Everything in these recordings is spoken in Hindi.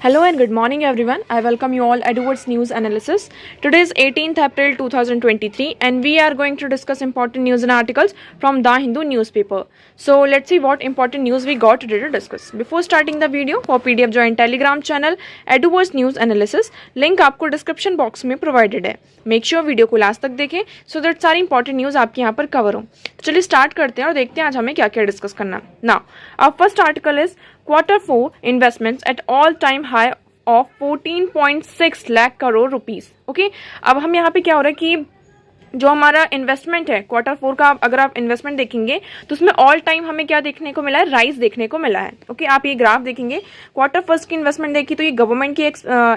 Hello and good morning everyone. I welcome you all at Edwards News Analysis. Today is 18th April 2023 and we are going to discuss important news and articles from The Hindu newspaper. So let's see what important news we got today to discuss. Before starting the video, for PDF join Telegram channel Edwards News Analysis. Link आपको डिस्क्रिप्शन बॉक्स में प्रोवाइडेड है. मेक श्योर वीडियो को लास्ट तक देखें सो दैट सारी इंपॉर्टेंट न्यूज आपके यहाँ पर कवर हो. तो चलिए स्टार्ट करते हैं और देखते हैं आज हमें क्या क्या डिस्कस करना. Now our first article is Q4 investments at all-time high of 14.6 lakh crore rupees. Okay, अब हम यहाँ पे क्या हो रहा है कि जो हमारा इन्वेस्टमेंट है Q4 का, अगर आप इन्वेस्टमेंट देखेंगे तो उसमें ऑल टाइम हमें क्या देखने को मिला है, राइज देखने को मिला है. ओके, आप ये ग्राफ देखेंगे, Q1 की इन्वेस्टमेंट देखी तो ये गवर्नमेंट की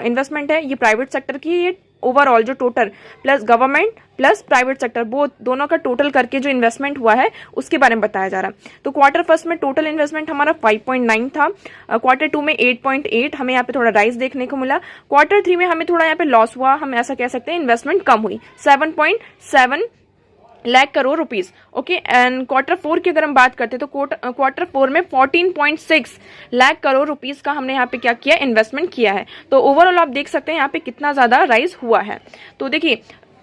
इन्वेस्टमेंट है, ये प्राइवेट सेक्टर की, ये ओवरऑल जो total plus government plus private sector दोनों का टोटल करके जो इन्वेस्टमेंट हुआ है उसके बारे में बताया जा रहा है. तो Q1 में टोटल इन्वेस्टमेंट हमारा 5.9 था, Q2 में 8.8, हमें यहाँ पे थोड़ा राइज देखने को मिला. Q3 में हमें थोड़ा यहाँ पे लॉस हुआ, हम ऐसा कह सकते हैं इन्वेस्टमेंट कम हुई, 7.7 lakh crore rupees. Okay, and Q4 की अगर हम बात करते हैं तो Q4 में 14.6 लाख करोड़ रुपीस का हमने यहाँ पे क्या किया, इन्वेस्टमेंट किया है. तो ओवरऑल आप देख सकते हैं यहाँ पे कितना ज्यादा राइज हुआ है. तो देखिए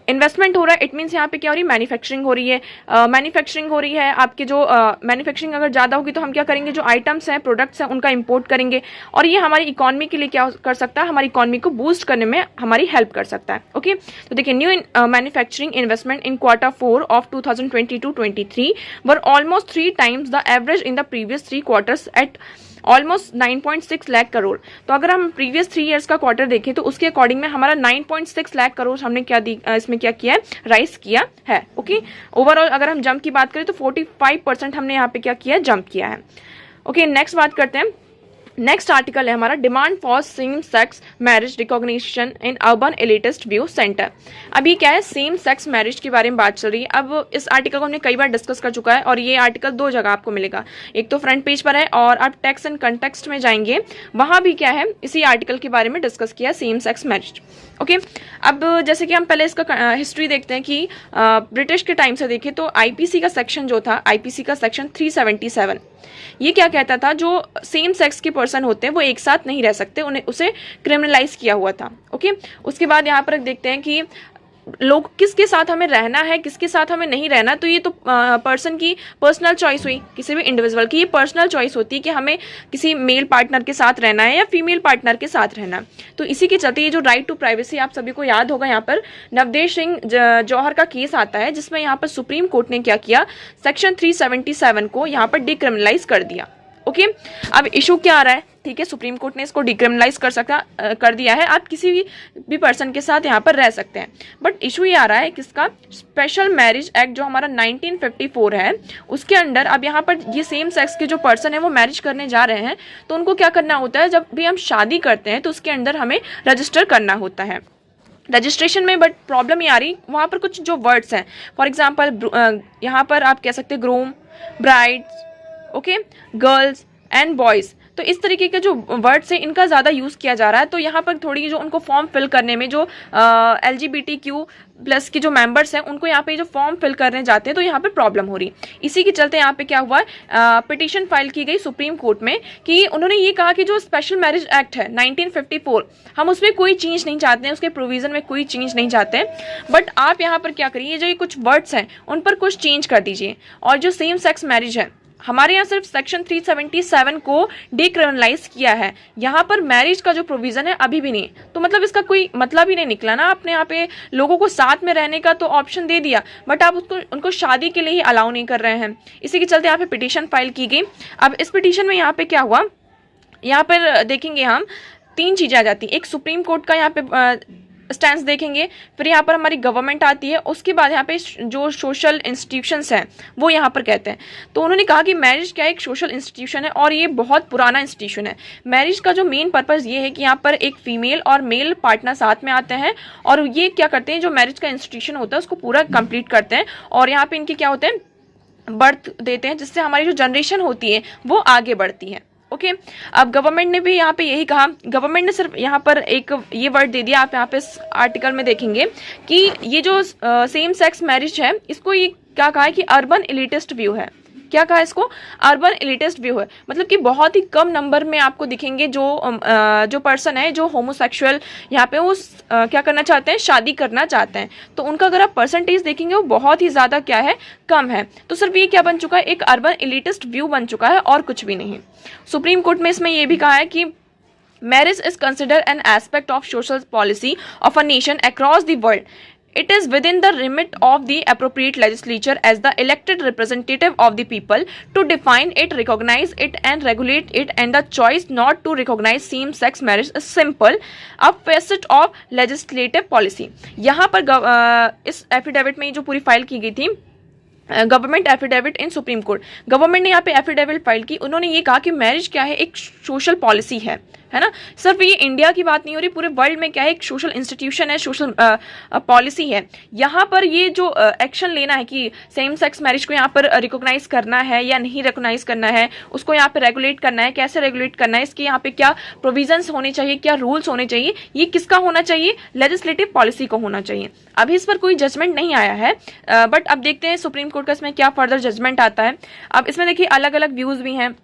इन्वेस्टमेंट हो रहा है, इट मीन्स यहाँ पे क्या हो रही है, मैन्युफैक्चरिंग हो रही है. मैन्युफैक्चरिंग हो रही है आपके जो मैन्युफैक्चरिंग अगर ज़्यादा होगी तो हम क्या करेंगे, जो आइटम्स हैं, प्रोडक्ट्स हैं, उनका इंपोर्ट करेंगे और ये हमारी इकोनॉमी के लिए क्या कर सकता है, हमारी इकोनॉमी को बूस्ट करने में हमारी हेल्प कर सकता है. ओके, तो देखिए new manufacturing investment in Q4 of 2022-23 were almost 3 times the average in the previous 3 quarters eight almost 9.6 lakh crore. तो अगर हम प्रीवियस 3 years का क्वार्टर देखें तो उसके अकॉर्डिंग में हमारा 9.6 लाख करोड़ हमने इसमें क्या किया है, राइज किया है. ओके, ओवरऑल अगर हम जंप की बात करें तो 45% हमने यहाँ पे क्या किया है, जंप किया है. ओके, नेक्स्ट बात करते हैं. नेक्स्ट आर्टिकल है हमारा demand for same sex marriage recognition in urban elitist view centre. अभी क्या है, सेम सेक्स मैरिज के बारे में बात चल रही है. अब इस आर्टिकल को हमने कई बार डिस्कस कर चुका है और ये आर्टिकल 2 जगह आपको मिलेगा, एक तो फ्रंट पेज पर है और आप टेक्स्ट एंड कंटेक्स्ट में जाएंगे, वहां भी क्या है, इसी आर्टिकल के बारे में डिस्कस किया, सेम सेक्स मैरिज. ओके, अब जैसे कि हम पहले इसका हिस्ट्री देखते हैं कि ब्रिटिश के टाइम से देखें तो आईपीसी का सेक्शन जो था, आईपीसी का सेक्शन 377, ये क्या कहता था, जो सेम सेक्स के पर्सन होते हैं वो एक साथ नहीं रह सकते, उसे क्रिमिनलाइज किया हुआ था. ओके, उसके बाद यहाँ पर देखते हैं कि लोग किसके साथ हमें रहना है, किसके साथ हमें नहीं रहना. तो ये तो पर्सन की पर्सनल चॉइस हुई, किसी भी इंडिविजुअल की ये पर्सनल चॉइस होती है कि हमें किसी मेल पार्टनर के साथ रहना है या फीमेल पार्टनर के साथ रहना. तो इसी के चलते ये जो राइट टू प्राइवेसी, आप सभी को याद होगा, यहाँ पर नवदेश सिंह जौहर का केस आता है जिसमें यहाँ पर सुप्रीम कोर्ट ने क्या किया, सेक्शन 377 को यहाँ पर डिक्रिमिनलाइज कर दिया. ओके, अब इशू क्या आ रहा है, ठीक है, सुप्रीम कोर्ट ने इसको डिक्रिमिनलाइज कर दिया है, आप किसी भी पर्सन के साथ यहाँ पर रह सकते हैं. बट इशू ये आ रहा है किसका, स्पेशल मैरिज एक्ट जो हमारा 1954 है उसके अंडर अब यहाँ पर ये सेम सेक्स के जो पर्सन है वो मैरिज करने जा रहे हैं तो उनको क्या करना होता है, जब भी हम शादी करते हैं तो उसके अंदर हमें रजिस्टर करना होता है. रजिस्ट्रेशन में बट प्रॉब्लम ये आ रही, वहाँ पर कुछ जो वर्ड्स हैं, फॉर एग्जाम्पल यहाँ पर आप कह सकते हैं groom, brides, okay, girls and boys. तो इस तरीके के जो वर्ड्स हैं इनका ज़्यादा यूज़ किया जा रहा है. तो यहाँ पर थोड़ी जो उनको फॉर्म फिल करने में जो LGBTQ+ के जो मेंबर्स हैं उनको यहाँ पे जो फॉर्म फिल करने जाते हैं तो यहाँ पे प्रॉब्लम हो रही. इसी के चलते यहाँ पे क्या हुआ, पिटीशन फाइल की गई सुप्रीम कोर्ट में कि उन्होंने ये कहा कि जो स्पेशल मैरिज एक्ट है 1954, हम उसमें कोई चेंज नहीं चाहते हैं, उसके प्रोविजन में कोई चेंज नहीं चाहते हैं, बट आप यहाँ पर क्या करिए, जो ये कुछ वर्ड्स हैं उन पर कुछ चेंज कर दीजिए. और जो सेम सेक्स मैरिज है हमारे यहाँ सिर्फ सेक्शन 377 को डिक्रिमिनलाइज किया है, यहाँ पर मैरिज का जो प्रोविजन है अभी भी नहीं. तो मतलब इसका कोई मतलब ही नहीं निकला ना, आपने यहाँ पे लोगों को साथ में रहने का तो ऑप्शन दे दिया बट आप उनको शादी के लिए ही अलाउ नहीं कर रहे हैं. इसी के चलते यहाँ पे पिटीशन फाइल की गई. अब इस पिटीशन में यहाँ पे क्या हुआ, यहाँ पर देखेंगे हम 3 चीजें आ जाती हैं. एक सुप्रीम कोर्ट का यहाँ पे स्टैंड देखेंगे, फिर यहाँ पर हमारी गवर्नमेंट आती है, उसके बाद यहाँ पे जो सोशल इंस्टीट्यूशंस हैं वो यहाँ पर कहते हैं. तो उन्होंने कहा कि मैरिज क्या एक सोशल इंस्टीट्यूशन है और ये बहुत पुराना इंस्टीट्यूशन है. मैरिज का जो मेन पर्पस ये है कि यहाँ पर एक फीमेल और मेल पार्टनर साथ में आते हैं और ये क्या करते हैं, जो मैरिज का इंस्टीट्यूशन होता है उसको पूरा कंप्लीट करते हैं और यहाँ पे इनके क्या होते हैं, बर्थ देते हैं, जिससे हमारी जो जनरेशन होती है वो आगे बढ़ती है. ओके, अब गवर्नमेंट ने भी यहाँ पे यही कहा, गवर्नमेंट ने सिर्फ यहाँ पर एक ये वर्ड दे दिया, आप यहाँ पे इस आर्टिकल में देखेंगे कि ये जो सेम सेक्स मैरिज है इसको ये क्या कहा है कि अर्बन एलिटिस्ट व्यू है. क्या कहा इसको, अर्बन एलिटिस्ट व्यू है, मतलब कि बहुत ही कम नंबर में आपको दिखेंगे जो पर्सन है जो होमोसेक्सुअल यहाँ पे वो क्या करना चाहते हैं, शादी करना चाहते हैं, तो उनका अगर आप परसेंटेज देखेंगे वो बहुत ही ज़्यादा क्या है, कम है। तो सिर्फ ये क्या बन चुका है, एक अर्बन एलिटिस्ट व्यू बन चुका है और कुछ भी नहीं। सुप्रीम कोर्ट में इसमें ये भी कहा है कि marriage is considered an aspect of social policy of a nation across the world. It is within the remit of the appropriate legislature as the elected representative of the people to define it, recognize it and regulate it, and the choice not to recognize same-sex marriage is simple a facet of legislative policy. यहाँ पर इस एफिडेविट में जो पूरी फाइल की गई थी, गवर्नमेंट एफिडेविट इन सुप्रीम कोर्ट, गवर्नमेंट ने यहाँ पे एफिडेविट फाइल की, उन्होंने ये कहा कि मैरिज क्या है, एक सोशल पॉलिसी है ना। सिर्फ ये इंडिया की बात नहीं हो रही, पूरे वर्ल्ड में क्या है, एक सोशल इंस्टीट्यूशन है, सोशल पॉलिसी है। यहाँ पर ये जो एक्शन लेना है कि सेम सेक्स मैरिज को यहाँ पर रिकॉग्नाइज करना है या नहीं रिकॉग्नाइज करना है, उसको यहाँ पे रेगुलेट करना है, कैसे रेगुलेट करना है, इसके यहाँ पे क्या प्रोविजंस होने चाहिए, क्या रूल्स होने चाहिए, ये किसका होना चाहिए, लेजिस्लेटिव पॉलिसी को होना चाहिए। अभी इस पर कोई जजमेंट नहीं आया है, बट अब देखते हैं सुप्रीम कोर्ट का इसमें क्या फर्दर जजमेंट आता है। अब इसमें देखिए अलग अलग व्यूज भी हैं,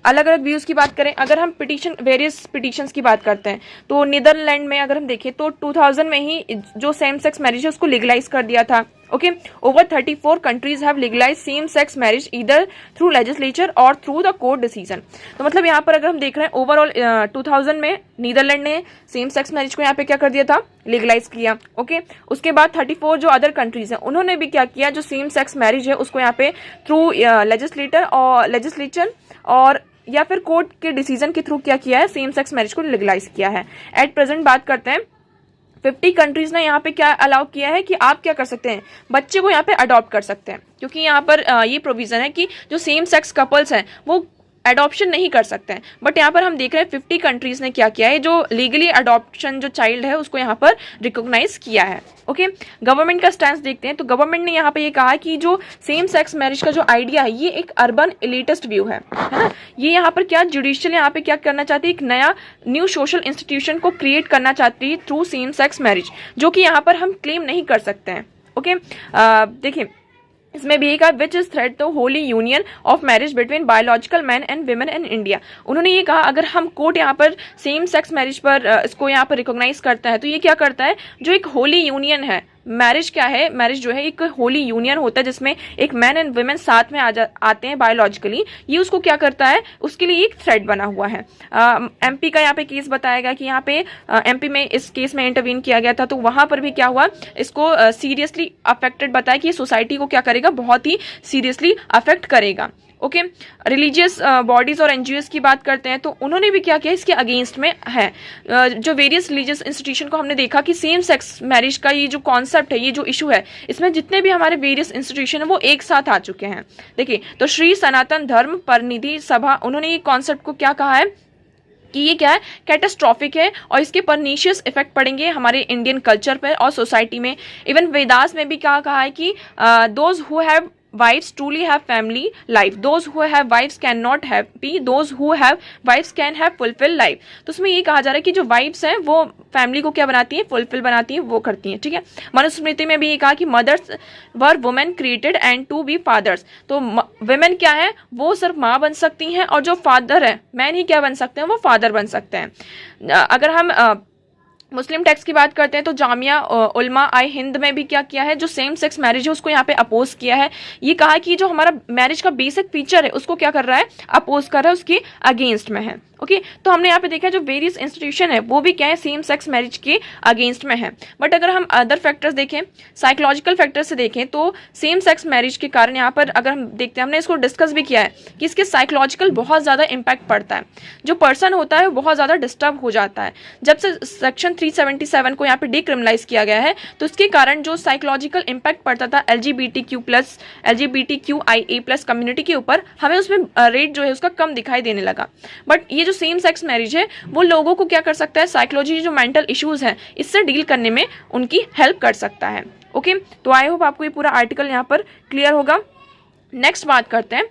अलग अलग व्यूज की बात करें, अगर हम वेरियस पिटिशंस की बात करते हैं तो नीदरलैंड में अगर हम देखें तो 2000 में ही जो सेम सेक्स मैरिज है उसको लीगलाइज कर दिया था। Okay, over 34 countries have legalize same sex marriage either through legislature और थ्रू द कोर्ट डिसीजन। तो मतलब यहाँ पर अगर हम देख रहे हैं ओवरऑल 2000 में नीदरलैंड ने सेम सेक्स मैरिज को यहाँ पे क्या कर दिया था, लीगलाइज किया। ओके, उसके बाद 34 जो अदर कंट्रीज हैं उन्होंने भी क्या किया, जो सेम सेक्स मैरिज है उसको यहाँ पे थ्रू लेजिस्लेचर और या फिर कोर्ट के डिसीजन के थ्रू क्या किया है, सेम सेक्स मैरिज को लीगलाइज किया है। एट प्रेजेंट बात करते हैं 50 कंट्रीज ने यहाँ पे क्या अलाउ किया है कि आप क्या कर सकते हैं, बच्चे को यहाँ पे अडॉप्ट कर सकते हैं, क्योंकि यहाँ पर ये प्रोविजन है कि जो सेम सेक्स कपल्स हैं वो अडॉप्शन नहीं कर सकते हैं। बट यहाँ पर हम देख रहे हैं 50 कंट्रीज ने क्या किया है, जो लीगली अडॉप्शन जो चाइल्ड है उसको यहाँ पर रिकॉग्नाइज किया है। ओके, गवर्नमेंट का स्टैंड देखते हैं तो गवर्नमेंट ने यहाँ पे ये कहा कि जो सेम सेक्स मैरिज का जो आइडिया है ये एक अर्बन एलिटिस्ट व्यू है ना। ये यहाँ पर क्या जुडिशियल यहाँ पे क्या करना चाहती है, एक नया न्यू सोशल इंस्टीट्यूशन को क्रिएट करना चाहती है थ्रू सेम सेक्स मैरिज, जो कि यहाँ पर हम क्लेम नहीं कर सकते हैं। ओके, देखिए इसमें भी कहा which is threat the Holi union of marriage between biological man and women in India. उन्होंने ये कहा अगर हम कोर्ट यहाँ पर सेम सेक्स मैरिज पर इसको यहाँ पर रिकॉग्नाइज करता है तो ये क्या करता है, जो एक होली यूनियन है, मैरिज क्या है, मैरिज जो है एक होली यूनियन होता है जिसमें एक मैन एंड वुमेन साथ में आते हैं बायोलॉजिकली, ये उसको क्या करता है, उसके लिए एक थ्रेट बना हुआ है। एमपी का यहाँ पे केस बताया गया कि यहाँ पे एमपी में इस केस में इंटरवीन किया गया था, तो वहां पर भी क्या हुआ, इसको सीरियसली अफेक्टेड बताया कि ये सोसाइटी को क्या करेगा, बहुत ही सीरियसली अफेक्ट करेगा। ओके, रिलीजियस बॉडीज और एनजीओ की बात करते हैं तो उन्होंने भी क्या किया, इसके अगेंस्ट में है। जो वेरियस रिलीजियस इंस्टीट्यूशन को हमने देखा कि सेम सेक्स मैरिज का ये जो कॉन्सेप्ट है, ये जो इशू है, इसमें जितने भी हमारे वेरियस इंस्टीट्यूशन है वो एक साथ आ चुके हैं। देखिए तो श्री सनातन धर्म परिनिधि सभा, उन्होंने ये कॉन्सेप्ट को क्या कहा है कि ये क्या है, कैटास्ट्रॉफिक है और इसके परनीशियस इफेक्ट पड़ेंगे हमारे इंडियन कल्चर पर और सोसाइटी में। इवन वेदास में भी क्या कहा है कि those who have wives truly have family life, those who have wives cannot have be, those who have wives can have fulfill life। तो उसमें ये कहा जा रहा है कि जो वाइफ्स हैं वो फैमिली को क्या बनाती हैं, फुलफिल बनाती हैं, वो करती हैं। ठीक है, मनुस्मृति में भी ये कहा कि mothers were women created and to be fathers. तो वुमेन क्या है, वो सिर्फ माँ बन सकती हैं और जो फादर है, मैन ही क्या बन सकते हैं, वो फादर बन सकते हैं। अगर हम मुस्लिम टेक्स्ट की बात करते हैं तो जामिया उलमा आई हिंद में भी क्या किया है, जो सेम सेक्स मैरिज है उसको यहाँ पे अपोज किया है। ये कहा कि जो हमारा मैरिज का बेसिक फीचर है उसको क्या कर रहा है, अपोज कर रहा है, उसके अगेंस्ट में है। ओके, तो हमने यहाँ पे देखा जो वेरियस इंस्टीट्यूशन है वो भी क्या है, सेम सेक्स मैरिज के अगेंस्ट में है। बट अगर हम अदर फैक्टर्स देखें, साइकोलॉजिकल फैक्टर से देखें तो सेम सेक्स मैरिज के कारण यहाँ पर अगर हम देखते हैं, हमने इसको डिस्कस भी किया है कि इसके साइकोलॉजिकल बहुत ज़्यादा इम्पैक्ट पड़ता है। जो पर्सन होता है बहुत ज़्यादा डिस्टर्ब हो जाता है। जब से सेक्शन 377 को यहाँ पे डिक्रिमिनलाइज किया गया है तो इसके कारण जो साइकोलॉजिकल इम्पैक्ट पड़ता था LGBTQIA+ कम्युनिटी के ऊपर, हमें उसमें रेट जो है उसका कम दिखाई देने लगा। बट ये जो सेम सेक्स मैरिज है वो लोगों को क्या कर सकता है, साइकोलॉजी जो मेंटल इश्यूज हैं इससे डील करने में उनकी हेल्प कर सकता है। ओके, तो आई होप आपको ये पूरा आर्टिकल यहाँ पर क्लियर होगा। नेक्स्ट बात करते हैं,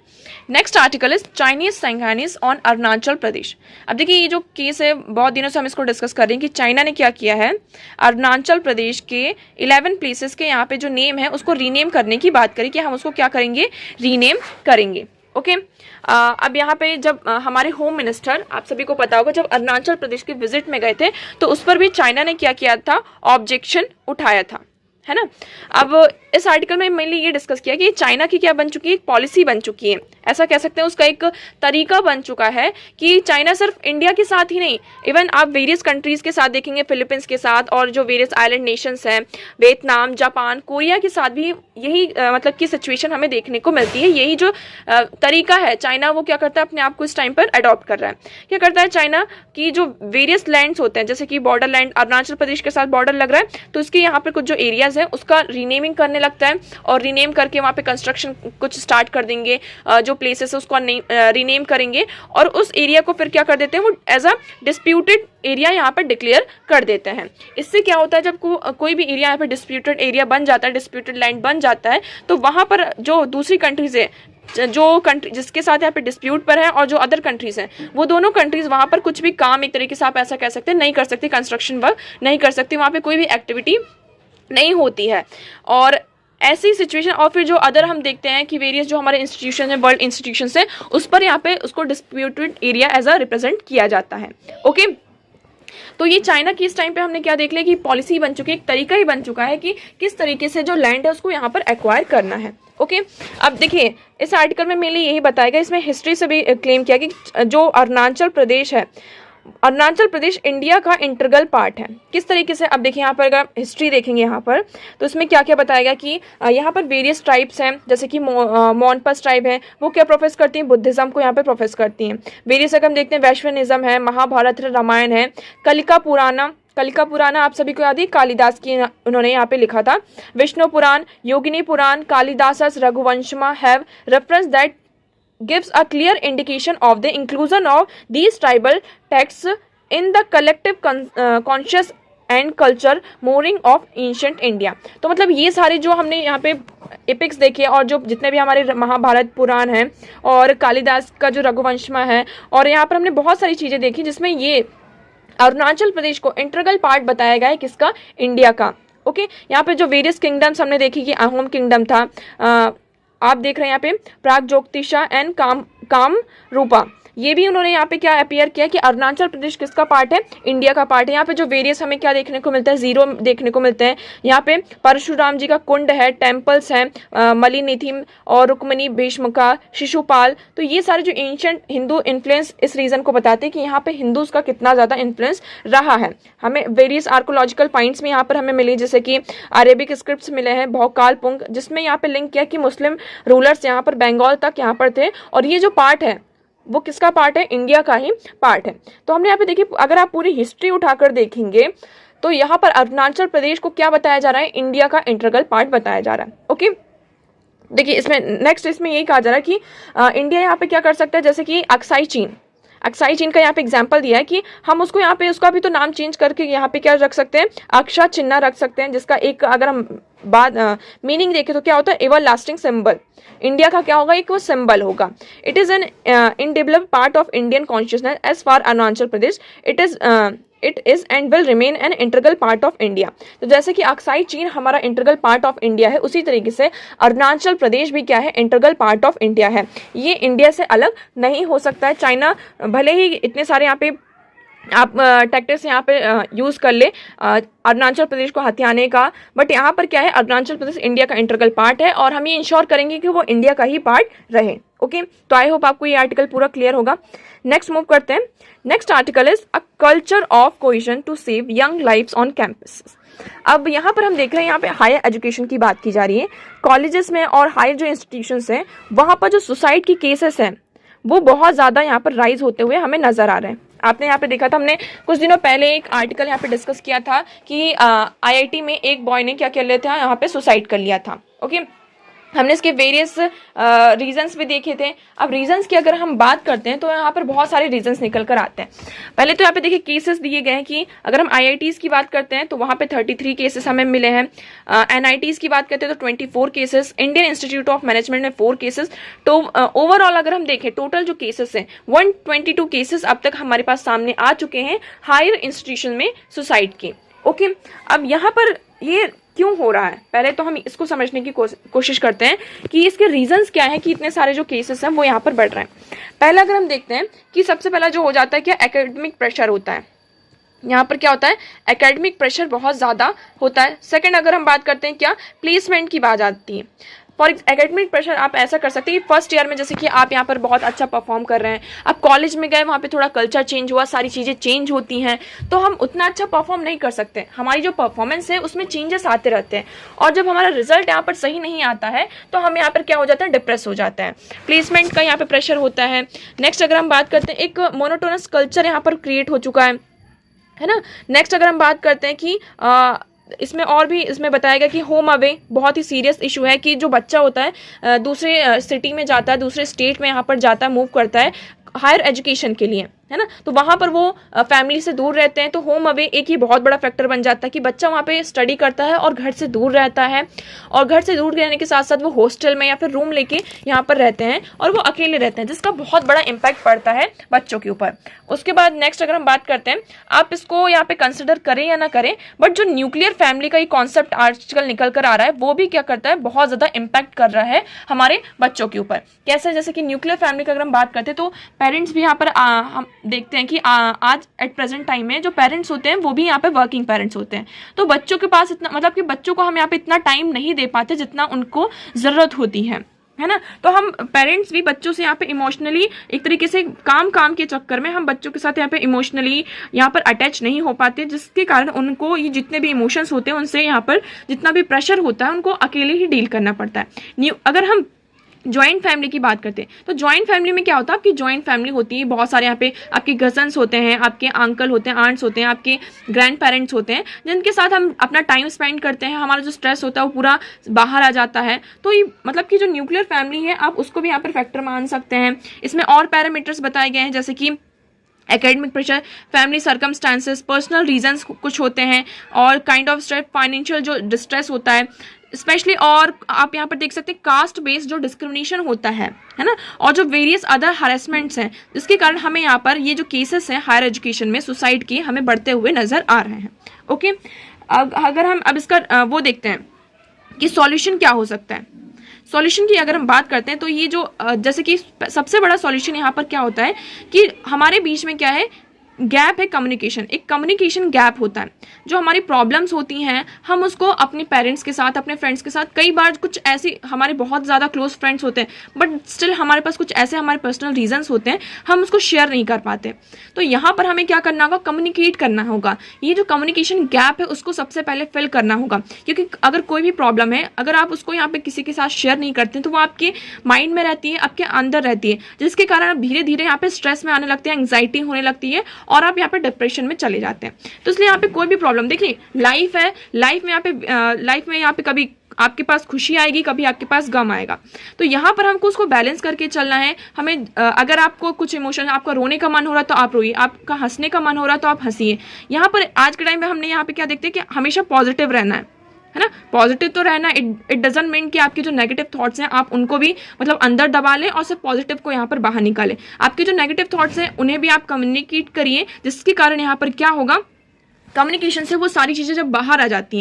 next article is Chinese shenanigans on Arunachal Pradesh. अब देखिए ये जो केस है बहुत दिनों से हम इसको डिस्कस कर रहे हैं कि चाइना ने क्या किया है, अरुणाचल प्रदेश के 11 प्लेसेस के यहाँ पे जो नेम है उसको रीनेम करने की बात करी कि हम उसको क्या करेंगे, रीनेम करेंगे। ओके। अब यहाँ पे जब हमारे होम मिनिस्टर, आप सभी को पता होगा, जब अरुणाचल प्रदेश के विजिट में गए थे तो उस पर भी चाइना ने क्या किया था, ऑब्जेक्शन उठाया था, है ना। अब इस आर्टिकल में मेनली ये डिस्कस किया कि चाइना की क्या बन चुकी है, एक पॉलिसी बन चुकी है, ऐसा कह सकते हैं, उसका एक तरीका बन चुका है कि चाइना सिर्फ इंडिया के साथ ही नहीं, इवन आप वेरियस कंट्रीज के साथ देखेंगे, फिलीपींस के साथ और जो वेरियस आइलैंड नेशंस हैं, वियतनाम, जापान, कोरिया के साथ भी यही मतलब की सिचुएशन हमें देखने को मिलती है। यही जो तरीका है चाइना, वो क्या करता है, अपने आप को इस टाइम पर अडॉप्ट कर रहा है। क्या करता है चाइना की जो वेरियस लैंड्स होते हैं, जैसे कि बॉर्डर लैंड, अरुणाचल प्रदेश के साथ बॉर्डर लग रहा है, तो उसके यहाँ पर कुछ जो एरियाज है उसका रीनेमिंग करने लगता है और रीनेम करके वहाँ पे कंस्ट्रक्शन कुछ स्टार्ट कर देंगे, जो प्लेसेस है उसको रीनेम करेंगे और उस एरिया को फिर क्या कर देते हैं, वो एज अ डिस्प्यूटेड एरिया यहाँ पर डिक्लेयर कर देते हैं। इससे क्या होता है, जब कोई भी एरिया यहाँ पे डिस्प्यूटेड एरिया बन जाता है, डिस्प्यूटेड लैंड बन जाता है, तो वहाँ पर जो दूसरी कंट्रीज है, जो कंट्री जिसके साथ यहाँ पे डिस्प्यूट पर है और जो अदर कंट्रीज हैं, वो दोनों कंट्रीज वहाँ पर कुछ भी काम, एक तरीके से आप ऐसा कह सकते हैं, नहीं कर सकते, कंस्ट्रक्शन वर्क नहीं कर सकते, वहाँ पे कोई भी एक्टिविटी नहीं होती है। और ऐसी सिचुएशन, और फिर जो अदर हम देखते हैं कि वेरियस जो हमारे इंस्टीट्यूशन है, वर्ल्ड इंस्टीट्यूशन है, उस पर यहाँ पे उसको disputed area as a represent किया जाता है। ओके, तो ये चाइना की इस टाइम पे हमने क्या देख लिया कि पॉलिसी बन चुकी है, एक तरीका ही बन चुका है कि किस तरीके से जो लैंड है उसको यहाँ पर एक्वायर करना है। ओके, अब देखिए इस आर्टिकल में मेनली यही बताया गया, इसमें हिस्ट्री से भी क्लेम किया कि जो अरुणाचल प्रदेश है, अरुणाचल प्रदेश इंडिया का इंटीग्रल पार्ट है। किस तरीके से, अब देखिए यहाँ पर अगर हिस्ट्री देखेंगे यहाँ पर, तो इसमें क्या क्या बताया गया कि यहाँ पर वेरियस ट्राइब्स हैं, जैसे कि मोनपस ट्राइब है, वो क्या प्रोफेस करती हैं, बुद्धिज्म को यहाँ पे प्रोफेस करती हैं। वेरियस अगर हम देखते हैं, वैष्णविज्म है, महाभारत है, रामायण है, कलिका पुराना, कलिका पुराना आप सभी को याद है, कालिदास की उन्होंने यहाँ पे लिखा था। Vishnu Puran, Yogini Puran, Kalidasa's Raghuvamsham have reference that gives a clear indication of the inclusion of these tribal texts in the collective conscious and culture mooring of ancient India। तो मतलब ये सारे जो हमने यहाँ पे एपिक्स देखे और जो जितने भी हमारे महाभारत पुराण हैं और कालिदास का जो रघुवंशमा है, और यहाँ पर हमने बहुत सारी चीज़ें देखी जिसमें ये अरुणाचल प्रदेश को इंटीग्रल पार्ट बताया गया है, किसका, इंडिया का। ओके, यहाँ पे जो वेरियस किंगडम्स हमने देखी कि अहोम किंगडम था, आप देख रहे हैं यहाँ पे प्रागज्योतिषा एंड काम रूपा, ये भी उन्होंने यहाँ पे क्या अपीयर किया कि अरुणाचल प्रदेश किसका पार्ट है, इंडिया का पार्ट है। यहाँ पे जो वेरियस हमें क्या देखने को मिलता है, जीरो देखने को मिलते हैं। यहाँ पे परशुराम जी का कुंड है, टेम्पल्स हैं, मलिनिथिम और रुक्मणी भीष्म का, शिशुपाल, तो ये सारे जो एंशिएंट हिंदू इन्फ्लुएंस इस रीजन को बताते हैं कि यहाँ पे हिंदूज का कितना ज़्यादा इन्फ्लुएंस रहा है। हमें वेरियस आर्कोलॉजिकल फाइंड्स में यहाँ पर हमें मिली, जैसे कि अरेबिक स्क्रिप्ट्स मिले हैं, भौकाल पुंग, जिसमें यहाँ पे लिंक किया कि मुस्लिम रूलर्स यहाँ पर बंगाल तक यहाँ पर थे, और ये जो पार्ट है वो किसका पार्ट है, इंडिया का ही पार्ट है। तो हमने यहाँ पे देखिए, अगर आप पूरी हिस्ट्री उठाकर देखेंगे तो यहाँ पर अरुणाचल प्रदेश को क्या बताया जा रहा है, इंडिया का इंटीग्रल पार्ट बताया जा रहा है। ओके, देखिए इसमें नेक्स्ट इसमें यही कहा जा रहा है कि इंडिया यहाँ पे क्या कर सकता है, जैसे कि अक्साई चीन, अक्साई चीन का यहाँ पे एग्जाम्पल दिया है कि हम उसको यहाँ पे उसका भी तो नाम चेंज करके यहाँ पे क्या रख सकते हैं, अक्षा चिन्ह रख सकते हैं, जिसका एक अगर हम बाद मीनिंग देखें तो क्या होता है, एवर लास्टिंग सिंबल। इंडिया का क्या होगा, एक वो सिंबल होगा। It is an undeveloped part of Indian consciousness as far Arunachal Pradesh it is and will remain an integral part of India. तो जैसे कि अक्साई चीन हमारा इंटीग्रल पार्ट ऑफ इंडिया है, उसी तरीके से अरुणाचल प्रदेश भी क्या है, इंटीग्रल पार्ट ऑफ इंडिया है। ये इंडिया से अलग नहीं हो सकता है। चाइना भले ही इतने सारे यहाँ पे आप टैक्टिक्स यहाँ पे यूज़ कर ले अरुणाचल प्रदेश को हथियाने का, बट यहाँ पर क्या है, अरुणाचल प्रदेश इंडिया का इंटीग्रल पार्ट है और हम ये इंश्योर करेंगे कि वो इंडिया का ही पार्ट रहे। ओके, तो आई होप आपको ये आर्टिकल पूरा क्लियर होगा। नेक्स्ट मूव करते हैं। Next article is a culture of cohesion to save young lives on campus. अब यहाँ पर हम देख रहे हैं, यहाँ पे हायर एजुकेशन की बात की जा रही है। कॉलेजेस में और हायर जो इंस्टीट्यूशंस हैं वहाँ पर जो सुसाइड की केसेस हैं वो बहुत ज़्यादा यहाँ पर राइज होते हुए हमें नजर आ रहे हैं। आपने यहाँ पे देखा था, हमने कुछ दिनों पहले एक आर्टिकल यहाँ पे डिस्कस किया था कि आईआईटी में एक बॉय ने क्या कर लिया था, यहाँ पे सुसाइड कर लिया था। ओके, हमने इसके वेरियस रीजंस भी देखे थे। अब रीजंस की अगर हम बात करते हैं तो यहाँ पर बहुत सारे रीजंस निकल कर आते हैं। पहले तो यहाँ पे देखिए केसेस दिए गए हैं कि अगर हम आईआईटीज़ की बात करते हैं तो वहाँ पे 33 केसेस हमें मिले हैं। एनआईटीज़ की बात करते हैं तो 24 cases, Indian institute of management में 4 केसेस। तो ओवरऑल अगर हम देखें टोटल जो केसेस हैं 122 केसेस अब तक हमारे पास सामने आ चुके हैं हायर इंस्टीट्यूशन में सुसाइड के। ओके, अब यहाँ पर ये क्यों हो रहा है, पहले तो हम इसको समझने की कोशिश करते हैं कि इसके रीजंस क्या है कि इतने सारे जो केसेस हैं वो यहाँ पर बढ़ रहे हैं। पहला अगर हम देखते हैं कि सबसे पहला जो हो जाता है क्या, एकेडमिक प्रेशर होता है। यहाँ पर क्या होता है, एकेडमिक प्रेशर बहुत ज़्यादा होता है। सेकंड अगर हम बात करते हैं क्या, प्लेसमेंट की बात आती है। फॉर एकेडमिक प्रेशर आप ऐसा कर सकते हैं कि फर्स्ट ईयर में जैसे कि आप यहाँ पर बहुत अच्छा परफॉर्म कर रहे हैं, आप कॉलेज में गए, वहाँ पे थोड़ा कल्चर चेंज हुआ, सारी चीज़ें चेंज होती हैं, तो हम उतना अच्छा परफॉर्म नहीं कर सकते। हमारी जो परफॉर्मेंस है उसमें चेंजेस आते रहते हैं, और जब हमारा रिजल्ट यहाँ पर सही नहीं आता है तो हम यहाँ पर क्या हो जाता है, डिप्रेस हो जाता है। प्लेसमेंट का यहाँ पर प्रेशर होता है। नेक्स्ट अगर हम बात करते हैं, एक मोनोटोनस कल्चर यहाँ पर क्रिएट हो चुका है ना। नेक्स्ट अगर हम बात करते हैं कि इसमें और भी इसमें बताया गया कि होम अवे बहुत ही सीरियस इशू है, कि जो बच्चा होता है दूसरे सिटी में जाता है, दूसरे स्टेट में यहाँ पर जाता है, मूव करता है हायर एजुकेशन के लिए, है ना, तो वहाँ पर वो फैमिली से दूर रहते हैं, तो होम अवे एक ही बहुत बड़ा फैक्टर बन जाता है कि बच्चा वहाँ पे स्टडी करता है और घर से दूर रहता है, और घर से दूर रहने के साथ साथ वो हॉस्टल में या फिर रूम लेके यहाँ पर रहते हैं और वो अकेले रहते हैं, जिसका बहुत बड़ा इम्पैक्ट पड़ता है बच्चों के ऊपर। उसके बाद नेक्स्ट अगर हम बात करते हैं, आप इसको यहाँ पे कंसिडर करें या ना करें, बट जो न्यूक्लियर फैमिली का ये कॉन्सेप्ट आजकल निकल कर आ रहा है वो भी क्या करता है, बहुत ज़्यादा इम्पैक्ट कर रहा है हमारे बच्चों के ऊपर। कैसे, जैसे कि न्यूक्लियर फैमिली का अगर हम बात करते हैं तो पेरेंट्स भी यहाँ पर हम देखते हैं कि आज एट प्रेजेंट टाइम में जो पेरेंट्स होते हैं वो भी यहाँ पे वर्किंग पेरेंट्स होते हैं, तो बच्चों के पास इतना, मतलब कि बच्चों को हम यहाँ पे इतना टाइम नहीं दे पाते जितना उनको ज़रूरत होती है ना। तो हम पेरेंट्स भी बच्चों से यहाँ पे इमोशनली एक तरीके से काम के चक्कर में हम बच्चों के साथ यहाँ पे इमोशनली यहाँ पर अटैच नहीं हो पाते, जिसके कारण उनको ये जितने भी इमोशंस होते हैं उनसे यहाँ पर जितना भी प्रेशर होता है उनको अकेले ही डील करना पड़ता है। अगर हम जॉइंट फैमिली की बात करते हैं तो जॉइंट फैमिली में क्या होता है, आपकी जॉइंट फैमिली होती है, बहुत सारे यहाँ पे आपके कजन्स होते हैं, आपके अंकल होते हैं, आंट्स होते हैं, आपके ग्रैंड पेरेंट्स होते हैं, जिनके साथ हम अपना टाइम स्पेंड करते हैं, हमारा जो स्ट्रेस होता है वो पूरा बाहर आ जाता है। तो ये मतलब कि जो न्यूक्लियर फैमिली है आप उसको भी यहाँ पर फैक्टर मान सकते हैं। इसमें और पैरामीटर्स बताए गए हैं, जैसे कि academic pressure, family circumstances, personal reasons कुछ होते हैं, और काइंड ऑफ स्ट्रेस, फाइनेंशियल जो डिस्ट्रेस होता है स्पेशली, और आप यहाँ पर देख सकते हैं कास्ट बेस्ड जो डिस्क्रिमिनेशन होता है ना, और जो वेरियस अदर हरेसमेंट्स हैं, जिसके कारण हमें यहाँ पर ये जो केसेस हैं हायर एजुकेशन में सुसाइड के हमें बढ़ते हुए नजर आ रहे हैं। ओके, अगर हम अब इसका वो देखते हैं कि सॉल्यूशन क्या हो सकता है। सॉल्यूशन की अगर हम बात करते हैं तो ये जो जैसे कि सबसे बड़ा सॉल्यूशन यहाँ पर क्या होता है कि हमारे बीच में क्या है, गैप है कम्युनिकेशन, एक कम्युनिकेशन गैप होता है। जो हमारी प्रॉब्लम्स होती हैं हम उसको अपने पेरेंट्स के साथ, अपने फ्रेंड्स के साथ, कई बार कुछ ऐसी हमारे बहुत ज़्यादा क्लोज फ्रेंड्स होते हैं बट स्टिल हमारे पास कुछ ऐसे हमारे पर्सनल रीजंस होते हैं, हम उसको शेयर नहीं कर पाते। तो यहाँ पर हमें क्या करना होगा, कम्युनिकेट करना होगा। ये जो कम्युनिकेशन गैप है उसको सबसे पहले फिल करना होगा, क्योंकि अगर कोई भी प्रॉब्लम है, अगर आप उसको यहाँ पे किसी के साथ शेयर नहीं करते तो वो आपके माइंड में रहती है, आपके अंदर रहती है, जिसके कारण आप धीरे धीरे यहाँ पे स्ट्रेस में आने लगते हैं, एंग्जाइटी होने लगती है, और आप यहाँ पे डिप्रेशन में चले जाते हैं। तो इसलिए यहाँ पे कोई भी प्रॉब्लम, देखिए लाइफ है, लाइफ में यहाँ पे कभी आपके पास खुशी आएगी, कभी आपके पास गम आएगा। तो यहाँ पर हमको उसको बैलेंस करके चलना है। हमें अगर आपको कुछ इमोशन, आपका रोने का मन हो रहा है तो आप रोइए, आपका हंसने का मन हो रहा है तो आप हंसिए। यहाँ पर आज के टाइम में हमने यहाँ पे क्या देखते हैं कि हमेशा पॉजिटिव रहना है ना, पॉजिटिव तो रहना। इट डजंट मीन कि आपके जो नेगेटिव थॉट्स हैं आप उनको भी मतलब अंदर दबा लें और सिर्फ पॉजिटिव को यहाँ पर बाहर निकालें। आपके जो नेगेटिव थॉट्स हैं उन्हें भी आप कम्युनिकेट करिए, जिसके कारण यहाँ पर क्या होगा, कम्युनिकेशन से वो सारी चीज़ें जब बाहर आती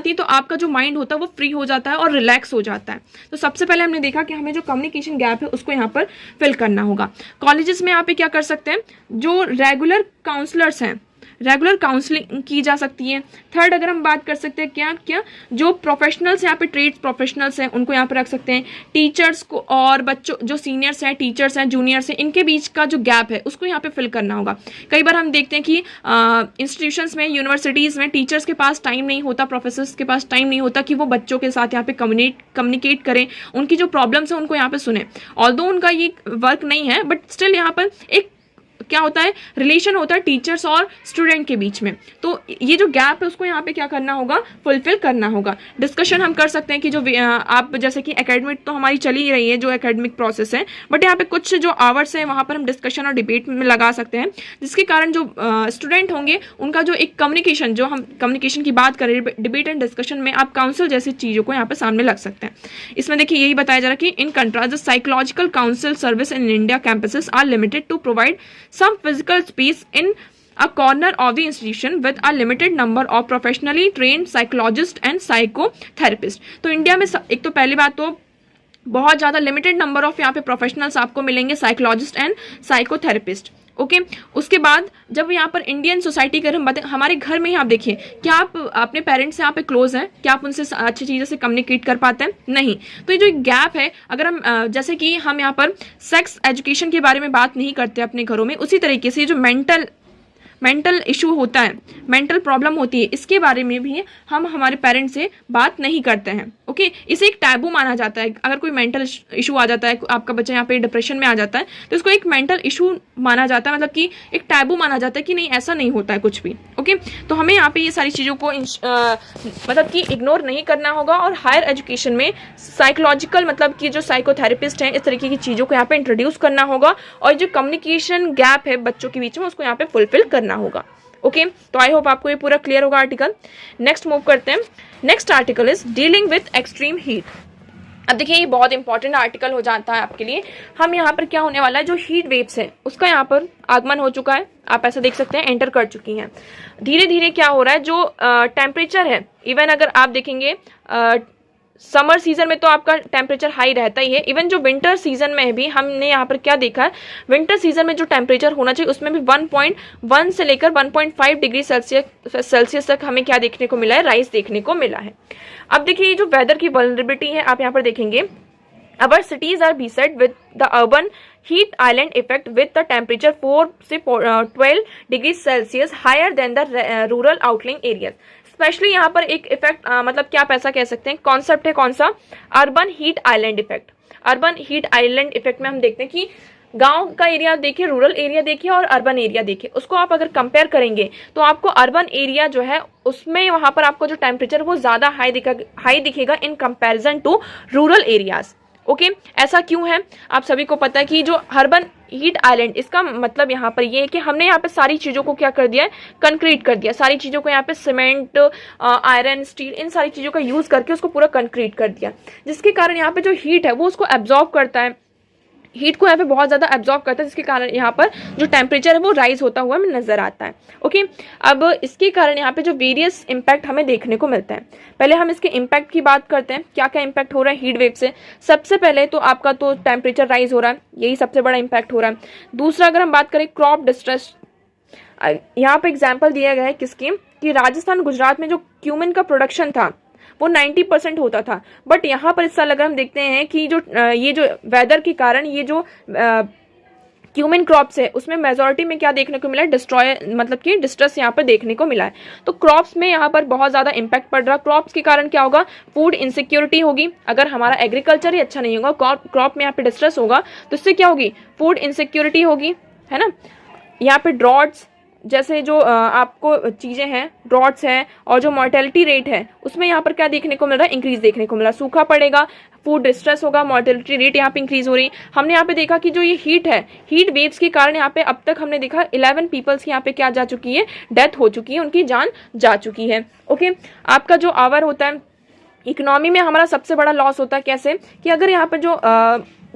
हैं तो आपका जो माइंड होता है वो फ्री हो जाता है और रिलैक्स हो जाता है। तो सबसे पहले हमने देखा कि हमें जो कम्युनिकेशन गैप है उसको यहाँ पर फिल करना होगा। कॉलेजेस में यहाँ पे क्या कर सकते हैं, जो रेगुलर काउंसलर्स हैं, रेगुलर काउंसलिंग की जा सकती है। थर्ड अगर हम बात कर सकते हैं क्या जो प्रोफेशनल्स यहाँ पे ट्रेड्स प्रोफेशनल्स हैं उनको यहाँ पे रख सकते हैं। टीचर्स को और बच्चों जो सीनियर्स हैं, टीचर्स हैं, जूनियर्स हैं, इनके बीच का जो गैप है उसको यहाँ पे फिल करना होगा। कई बार हम देखते हैं कि इंस्टीट्यूशंस में, यूनिवर्सिटीज़ में टीचर्स के पास टाइम नहीं होता, प्रोफेसर्स के पास टाइम नहीं होता कि वो बच्चों के साथ यहाँ पे कम्युनिकेट करें, उनकी जो प्रॉब्लम्स हैं उनको यहाँ पे सुने। ऑल्दो उनका ये वर्क नहीं है बट स्टिल यहाँ पर एक क्या होता है, रिलेशन होता है टीचर्स और स्टूडेंट के बीच में। तो ये जो गैप है उसको यहाँ पे क्या करना होगा, फुलफिल करना होगा। डिस्कशन हम कर सकते हैं कि जो आप जैसे कि एकेडमिक तो हमारी चली ही रही है, जो एकेडमिक प्रोसेस है, बट यहाँ पे कुछ जो आवर्स हैं वहाँ पर हम डिस्कशन और डिबेट में लगा सकते हैं, जिसके कारण जो स्टूडेंट होंगे उनका जो एक कम्युनिकेशन, जो हम कम्युनिकेशन की बात करें डिबेट एंड डिस्कशन में, आप काउंसिल जैसी चीज़ों को यहाँ पे सामने लग सकते हैं। इसमें देखिए यही बताया जा रहा है कि in contrast the psychological council service in India campuses are limited to provide some physical space in a corner of the institution with a limited number of professionally trained psychologist and psychotherapist। तो इंडिया में एक तो पहली बात तो बहुत ज़्यादा लिमिटेड नंबर ऑफ यहाँ पे प्रोफेशनल्स आपको मिलेंगे, साइकोलॉजिस्ट एंड साइकोथेरेपिस्ट। ओके उसके बाद जब यहाँ पर इंडियन सोसाइटी की हम बातें, हमारे घर में ही आप देखिए, क्या आप अपने पेरेंट्स से यहाँ पे क्लोज हैं? क्या आप उनसे अच्छी चीज़ों से कम्युनिकेट कर पाते हैं? नहीं। तो ये जो गैप है, अगर हम जैसे कि हम यहाँ पर सेक्स एजुकेशन के बारे में बात नहीं करते अपने घरों में, उसी तरीके से जो मेंटल इशू होता है, मेंटल प्रॉब्लम होती है, इसके बारे में भी हम हमारे पेरेंट्स से बात नहीं करते हैं। ओके इसे एक टैबू माना जाता है। अगर कोई मेंटल इशू आ जाता है, आपका बच्चा यहाँ पे डिप्रेशन में आ जाता है, तो इसको एक मेंटल इशू माना जाता है, मतलब कि एक टैबू माना जाता है कि नहीं ऐसा नहीं होता है कुछ भी। ओके तो हमें यहाँ पे ये सारी चीज़ों को मतलब कि इग्नोर नहीं करना होगा, और हायर एजुकेशन में साइकोलॉजिकल मतलब कि जो साइकोथेरेपिस्ट हैं, इस तरीके की चीज़ों को यहाँ पे इंट्रोड्यूस करना होगा, और जो कम्युनिकेशन गैप है बच्चों के बीच में, उसको यहाँ पे फुलफिल करना होगा। ओके तो आई होप आपको ये पूरा क्लियर होगा आर्टिकल। नेक्स्ट मूव करते हैं। Next article is dealing with extreme heat. अब देखिए ये बहुत इंपॉर्टेंट आर्टिकल हो जाता है आपके लिए। हम यहाँ पर क्या होने वाला है, जो हीट वेव्स है उसका यहाँ पर आगमन हो चुका है, आप ऐसा देख सकते हैं, एंटर कर चुकी हैं। धीरे धीरे क्या हो रहा है, जो टेम्परेचर है, इवन अगर आप देखेंगे समर सीजन में तो आपका टेम्परेचर हाई रहता ही है, इवन जो विंटर सीजन में भी हमने यहाँ पर क्या देखा है, विंटर सीजन में जो टेम्परेचर होना चाहिए उसमें भी 1.1 से लेकर 1.5 डिग्री सेल्सियस तक हमें क्या देखने को मिला है, राइज देखने को मिला है। अब देखिए ये जो वेदर की वल्नरेबिलिटी है, आप यहाँ पर देखेंगे, our cities are beset with the urban heat island effect with the temperature 4 से 12 degree Celsius higher than the rural outline areas. Specially यहाँ पर एक इफेक्ट मतलब क्या आप ऐसा कह सकते हैं, कॉन्सेप्ट है कौन सा, urban heat island effect. Urban heat island effect में हम देखते हैं कि गांव का एरिया देखिए, रूरल एरिया देखिए और अर्बन एरिया देखिए, उसको आप अगर कंपेयर करेंगे तो आपको अर्बन एरिया जो है उसमें वहां पर आपको जो टेम्परेचर वो ज्यादा हाई दिखेगा in comparison to rural areas. Okay ऐसा क्यों है, आप सभी को पता है कि जो अर्बन हीट आइलैंड, इसका मतलब यहाँ पर ये है कि हमने यहाँ पे सारी चीज़ों को क्या कर दिया है, कंक्रीट कर दिया, सारी चीज़ों को यहाँ पे सीमेंट, आयरन, स्टील, इन सारी चीज़ों का यूज़ करके उसको पूरा कंक्रीट कर दिया, जिसके कारण यहाँ पे जो हीट है वो उसको एब्जॉर्ब करता है, हीट को यहाँ पे बहुत ज़्यादा एब्जॉर्ब करता है, जिसके कारण यहाँ पर जो टेम्परेचर है वो राइज होता हुआ हमें नजर आता है। ओके अब इसके कारण यहाँ पे जो वेरियस इम्पैक्ट हमें देखने को मिलता है। पहले हम इसके इम्पैक्ट की बात करते हैं, क्या क्या इम्पैक्ट हो रहा है हीट वेव से। सबसे पहले तो आपका तो टेम्परेचर राइज हो रहा है, यही सबसे बड़ा इम्पैक्ट हो रहा है। दूसरा अगर हम बात करें क्रॉप डिस्ट्रेस, यहाँ पे एग्जाम्पल दिया गया है किसकी, कि राजस्थान गुजरात में जो क्यूमिन का प्रोडक्शन था वो 90% होता था, बट यहाँ पर इस साल अगर हम देखते हैं कि जो ये जो वेदर के कारण ये जो क्यूमिन क्रॉप्स है उसमें मेजॉरिटी में क्या देखने को मिला है, डिस्ट्रॉय मतलब कि डिस्ट्रेस यहाँ पर देखने को मिला है। तो क्रॉप्स में यहाँ पर बहुत ज़्यादा इम्पैक्ट पड़ रहा है। क्रॉप्स के कारण क्या होगा, फूड इनसिक्योरिटी होगी, अगर हमारा एग्रीकल्चर ही अच्छा नहीं होगा, क्रॉप में यहाँ पे डिस्ट्रेस होगा तो इससे क्या होगी, फूड इनसिक्योरिटी होगी, है ना। यहाँ पे ड्रॉट्स जैसे जो आपको चीज़ें हैं, ड्रॉट्स हैं, और जो मॉर्टेलिटी रेट है उसमें यहाँ पर क्या देखने को मिल रहा है, इंक्रीज देखने को मिल रहा है। सूखा पड़ेगा, फूड डिस्ट्रेस होगा, मॉर्टेलिटी रेट यहाँ पे इंक्रीज हो रही है। हमने यहाँ पे देखा कि जो ये हीट है, हीट वेव्स के कारण यहाँ पे अब तक हमने देखा 11 पीपल्स की यहाँ पे क्या जा चुकी है, डेथ हो चुकी है, उनकी जान जा चुकी है। ओके आपका जो आवर होता है, इकोनॉमी में हमारा सबसे बड़ा लॉस होता है कैसे, कि अगर यहाँ पर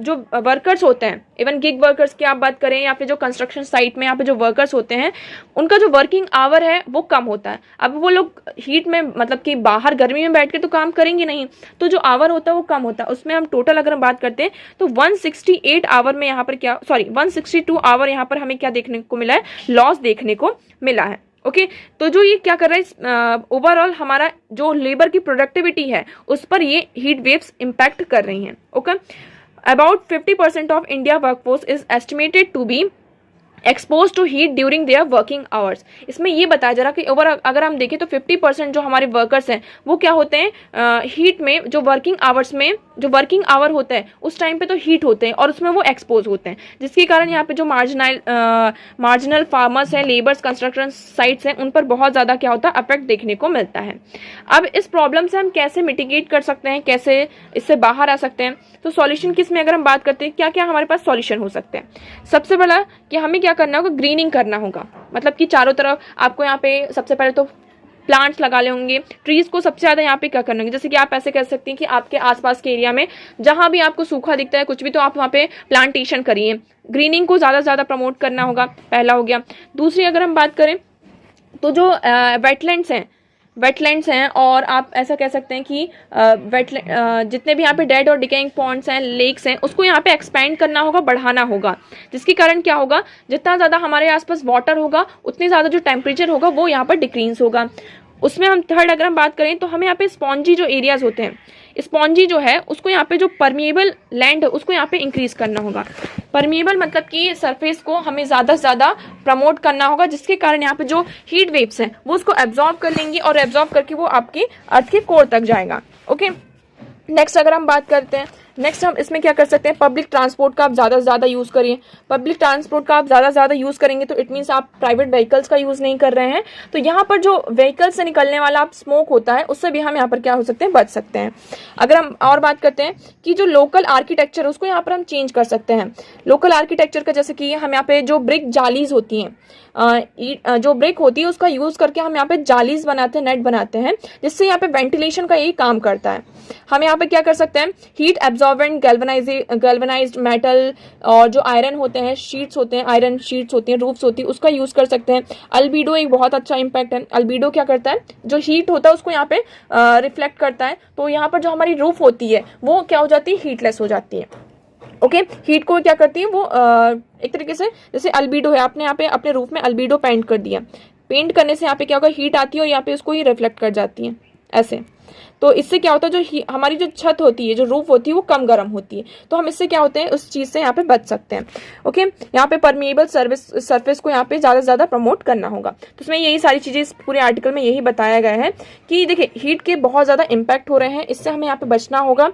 जो वर्कर्स होते हैं, इवन गिग वर्कर्स की आप बात करें या फिर जो कंस्ट्रक्शन साइट में यहाँ पे जो वर्कर्स होते हैं, उनका जो वर्किंग आवर है वो कम होता है। अब वो लोग हीट में मतलब कि बाहर गर्मी में बैठ के तो काम करेंगे नहीं, तो जो आवर होता है वो कम होता है। उसमें हम टोटल अगर हम बात करते हैं तो 168 आवर में यहाँ पर क्या 162 आवर यहाँ पर हमें क्या देखने को मिला है, लॉस देखने को मिला है। ओके तो जो ये क्या कर रहा है, ओवरऑल हमारा जो लेबर की प्रोडक्टिविटी है उस पर ये हीट वेव्स इम्पैक्ट कर रही हैं। Okay About 50% of India workforce is estimated to be expose to heat during their working hours. इसमें ये बताया जा रहा कि ओवर अगर हम देखें तो 50% जो हमारे वर्कर्स हैं वो क्या होते हैं, हीट में जो वर्किंग आवर्स में जो वर्किंग आवर होता है उस टाइम पे तो हीट होते हैं और उसमें वो एक्सपोज होते हैं, जिसके कारण यहाँ पे जो मार्जिनल फार्मर्स हैं, लेबर्स, कंस्ट्रक्शन साइट्स हैं, उन पर बहुत ज़्यादा क्या होता है, अफेक्ट देखने को मिलता है। अब इस प्रॉब्लम से हम कैसे मिटिगेट कर सकते हैं, कैसे इससे बाहर आ सकते हैं, तो सॉल्यूशन किस में अगर हम बात करते हैं, क्या क्या हमारे पास सॉल्यूशन हो सकते हैं। सबसे बड़ा कि हमें क्या करना होगा, ग्रीनिंग करना होगा, मतलब कि चारों तरफ आपको यहाँ पे सबसे पहले तो प्लांट्स लगा ले होंगे। ट्रीज़ को सबसे ज़्यादा यहाँ पे क्या करना होगा, जैसे कि आप ऐसे कह सकते हैं कि आपके आसपास के एरिया में जहाँ भी आपको सूखा दिखता है कुछ भी, तो आप वहाँ पे प्लांटेशन करिए। ग्रीनिंग को ज़्यादा से ज़्यादा प्रमोट करना होगा, पहला हो गया। दूसरी अगर हम बात करें तो जो वेटलैंड्स हैं और आप ऐसा कह सकते हैं कि जितने भी यहाँ पे डेड और डिकेइंग पॉन्ड्स हैं, लेक्स हैं, उसको यहाँ पे एक्सपेंड करना होगा, बढ़ाना होगा, जिसके कारण क्या होगा, जितना ज़्यादा हमारे आसपास वाटर होगा उतनी ज़्यादा जो टेम्परेचर होगा वो यहाँ पर डिक्रीज होगा। उसमें हम थर्ड अगर हम बात करें तो हमें यहाँ पे स्पॉन्जी जो एरियाज होते हैं, स्पॉन्जी जो है उसको यहाँ पे जो परमिएबल लैंड है उसको यहाँ पे इंक्रीज करना होगा। परमिएबल मतलब कि सरफेस को हमें ज़्यादा से ज़्यादा प्रमोट करना होगा, जिसके कारण यहाँ पे जो हीट वेव्स हैं वो उसको एब्जॉर्ब कर लेंगी और एब्जॉर्ब करके वो आपकी अर्थ के कोर तक जाएगा। ओके, नेक्स्ट अगर हम बात करते हैं, नेक्स्ट हम इसमें क्या कर सकते हैं, पब्लिक ट्रांसपोर्ट का आप ज़्यादा से ज़्यादा यूज़ करिए। पब्लिक ट्रांसपोर्ट का आप ज़्यादा से ज़्यादा यूज़ करेंगे तो इट मीन्स आप प्राइवेट व्हीकल्स का यूज़ नहीं कर रहे हैं, तो यहाँ पर जो व्हीकल से निकलने वाला आप स्मोक होता है उससे भी हम यहाँ पर क्या हो सकते हैं, बच सकते हैं। अगर हम और बात करते हैं कि जो लोकल आर्किटेक्चर है उसको यहाँ पर हम चेंज कर सकते हैं। लोकल आर्किटेक्चर का जैसे कि हम यहाँ पे जो ब्रिक जालीज होती हैं, जो ब्रिक होती है उसका यूज़ करके हम यहाँ पे जालीज बनाते हैं, नेट बनाते हैं, जिससे यहाँ पे वेंटिलेशन का यही काम करता है। हम यहाँ पे क्या कर सकते हैं, हीट एब्जॉर्बेंट गैल्वेनाइज्ड मेटल और जो आयरन होते हैं, शीट्स होते हैं, आयरन शीट्स होती हैं, रूफ्स होती है, उसका यूज़ कर सकते हैं। अल्बीडो एक बहुत अच्छा इम्पैक्ट है। अल्बीडो क्या करता है, जो हीट होता है उसको यहाँ पे रिफ्लेक्ट करता है, तो यहाँ पर जो हमारी रूफ होती है वो क्या हो जाती है, हीटलेस हो जाती है। ओके, हीट को क्या करती है वो एक तरीके से, जैसे अल्बीडो है, आपने यहाँ पे अपने रूफ में अल्बीडो पेंट कर दिया, पेंट करने से यहाँ पे क्या होगा, हीट आती है और यहाँ पे उसको ही रिफ्लेक्ट कर जाती है ऐसे। तो इससे क्या होता है, जो हमारी जो छत होती है, जो रूफ होती है वो कम गर्म होती है, तो हम इससे क्या होते हैं, उस चीज़ से यहाँ पे बच सकते हैं। ओके, यहाँ पे परमिएबल सरफेस को यहाँ पे ज़्यादा से ज़्यादा प्रमोट करना होगा। तो इसमें यही सारी चीज़ें इस पूरे आर्टिकल में यही बताया गया है कि देखिए हीट के बहुत ज़्यादा इम्पैक्ट हो रहे हैं, इससे हमें यहाँ पे बचना होगा।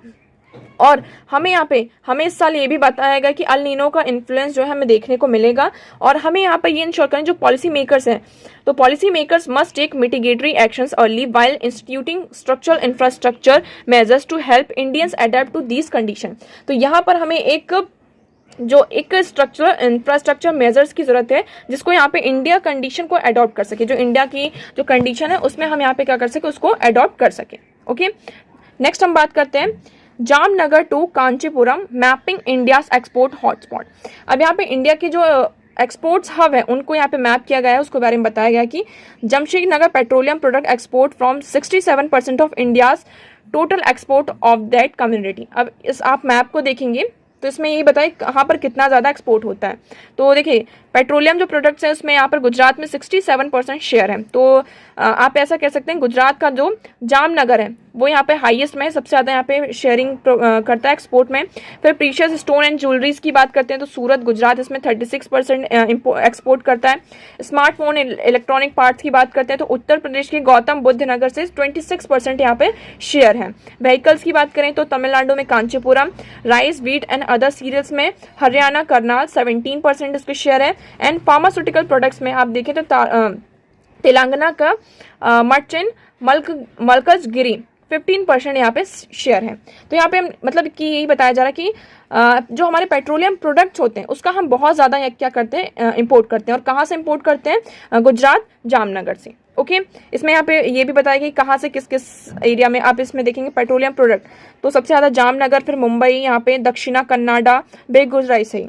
और हमें यहाँ पे हमें इस साल ये भी बताया गया कि अल नीनो का इन्फ्लुएंस जो है हमें देखने को मिलेगा, और हमें यहाँ पे ये इंश्योर करें, जो पॉलिसी मेकर्स हैं, तो policy makers must take mitigatory actions early while instituting structural infrastructure measures to help Indians adapt to these condition. तो यहाँ पर हमें एक स्ट्रक्चरल इंफ्रास्ट्रक्चर मेजर्स की जरूरत है, जिसको यहाँ पे इंडिया कंडीशन को अडॉप्ट कर सके, जो इंडिया की जो कंडीशन है उसमें हम यहाँ पे क्या कर सके, उसको अडॉप्ट कर सके। ओके, नेक्स्ट हम बात करते हैं Jamnagar to Kanchipuram mapping India's export hotspot. अब यहाँ पे इंडिया की जो एक्सपोर्ट्स हब है उनको यहाँ पे मैप किया गया है, उसके बारे में बताया गया कि Jamshednagar petroleum product export from 67% of India's total export of that community. अब इस आप मैप को देखेंगे तो इसमें यही बताए कहाँ पर कितना ज़्यादा एक्सपोर्ट होता है। तो देखिए पेट्रोलियम जो प्रोडक्ट्स हैं उसमें यहाँ पर गुजरात में 67% शेयर है। तो आप ऐसा कह सकते हैं गुजरात का जो जामनगर है वो यहाँ पे हाईएस्ट में, सबसे ज़्यादा यहाँ पे शेयरिंग करता है एक्सपोर्ट में। फिर प्रीशियस स्टोन एंड ज्वेलरीज की बात करते हैं तो सूरत गुजरात इसमें 36% एक्सपोर्ट करता है। स्मार्टफोन इलेक्ट्रॉनिक पार्ट्स की बात करते हैं तो उत्तर प्रदेश के गौतम बुद्ध नगर से 26% यहाँ पे शेयर है। व्हीकल्स की बात करें तो तमिलनाडु में Kanchipuram, rice wheat and other cereals में हरियाणा करनाल 17% इसके शेयर है। एंड फार्मास्यूटिकल प्रोडक्ट्स में आप देखें तो तेलंगाना का मर्चेंट मलकजगिरी 15% यहाँ पे शेयर है। तो यहाँ पे मतलब कि यही बताया जा रहा है कि जो हमारे पेट्रोलियम प्रोडक्ट्स होते हैं उसका हम बहुत ज़्यादा क्या करते हैं, इंपोर्ट करते हैं। और कहाँ से इंपोर्ट करते हैं, गुजरात जामनगर से। ओके, इसमें यहाँ पे ये भी बताया कि कहाँ से किस किस एरिया में आप इसमें देखेंगे पेट्रोलियम प्रोडक्ट, तो सबसे ज़्यादा जामनगर, फिर मुंबई, यहाँ पे दक्षिणा कन्नाडा, बेगूसराय से ही।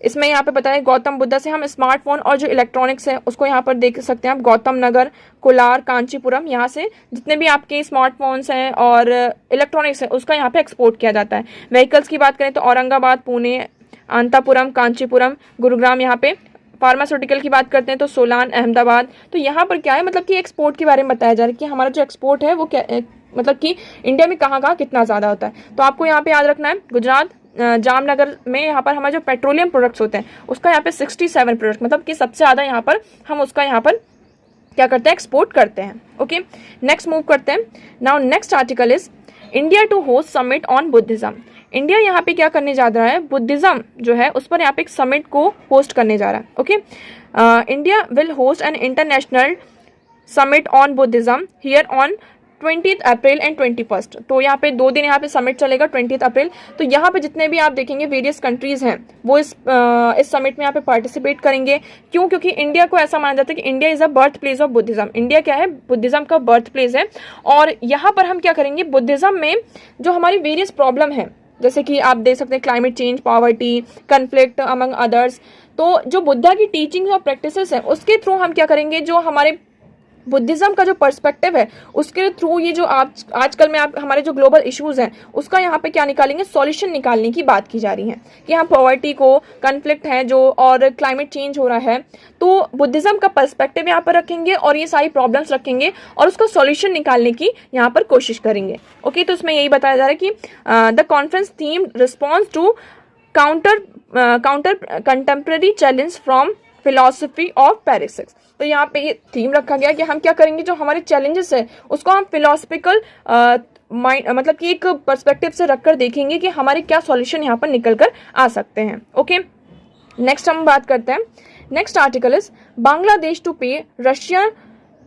इसमें यहाँ पे बताया गौतम बुद्धा से हम स्मार्टफोन और जो इलेक्ट्रॉनिक्स है उसको यहाँ पर देख सकते हैं आप, गौतम नगर, कोलार, कांचीपुरम, यहाँ से जितने भी आपके स्मार्टफोन्स हैं और इलेक्ट्रॉनिक्स है उसका यहाँ पे एक्सपोर्ट किया जाता है। व्हीकल्स की बात करें तो औरंगाबाद, पुणे, अंतापुरम, कांचीपुरम, गुरुग्राम। यहाँ पे फार्मास्यूटिकल की बात करते हैं तो सोलान, अहमदाबाद। तो यहाँ पर क्या है, मतलब कि एक्सपोर्ट के बारे में बताया जा रहा है कि हमारा जो एक्सपोर्ट है वो क्या मतलब कि इंडिया में कहाँ कहाँ कितना ज़्यादा होता है। तो आपको यहाँ पे याद रखना है गुजरात जामनगर में यहाँ पर हमारे जो पेट्रोलियम प्रोडक्ट्स होते हैं उसका यहाँ पे 67 प्रोडक्ट, मतलब कि सबसे ज़्यादा यहाँ पर हम उसका यहाँ पर क्या करते हैं, एक्सपोर्ट करते हैं। ओके, नेक्स्ट मूव करते हैं। Now next article is India to host summit on Buddhism. India यहाँ पे क्या करने जा रहा है, बुद्धिज्म जो है उस पर यहाँ पे एक समिट को होस्ट करने जा रहा है। Okay, India will host an international summit on Buddhism here on 20 April and 21। तो यहाँ पे 2 दिन यहाँ पे समिट चलेगा 20 अप्रैल। तो यहाँ पे जितने भी आप देखेंगे वेरियस कंट्रीज हैं वो इस समिट में यहाँ पे पार्टिसिपेट करेंगे। क्यों? क्योंकि इंडिया को ऐसा माना जाता है कि India is a birth place of Buddhism. India क्या है? बुद्धिज्म का बर्थ प्लेस है। और यहाँ पर हम क्या करेंगे, बुद्धिज्म में जो हमारी वेरियस प्रॉब्लम है, जैसे कि आप देख सकते हैं climate change, poverty, conflict among others, तो जो बुद्धा की टीचिंग और प्रैक्टिसेस है उसके थ्रू हम क्या करेंगे, जो हमारे बुद्धिज्म का जो पर्सपेक्टिव है उसके थ्रू ये जो आजकल में आप हमारे जो ग्लोबल इश्यूज हैं उसका यहाँ पे क्या निकालेंगे, सॉल्यूशन निकालने की बात की जा रही है कि हम पॉवर्टी को, कन्फ्लिक्ट है जो, और क्लाइमेट चेंज हो रहा है, तो बुद्धिज्म का पर्सपेक्टिव यहाँ पर रखेंगे और ये सारी प्रॉब्लम्स रखेंगे और उसका सॉल्यूशन निकालने की यहाँ पर कोशिश करेंगे। ओके, तो इसमें यही बताया जा रहा है कि the conference theme response to counter contemporary challenge from philosophy of पैरासिक्स। तो यहाँ पे ये थीम रखा गया कि हम क्या करेंगे, जो हमारे चैलेंजेस है उसको हम फिलोसफिकल मतलब कि एक पर्सपेक्टिव से रखकर देखेंगे कि हमारे क्या सॉल्यूशन यहाँ पर निकल कर आ सकते हैं। ओके, नेक्स्ट हम बात करते हैं। Next article is Bangladesh to pay Russia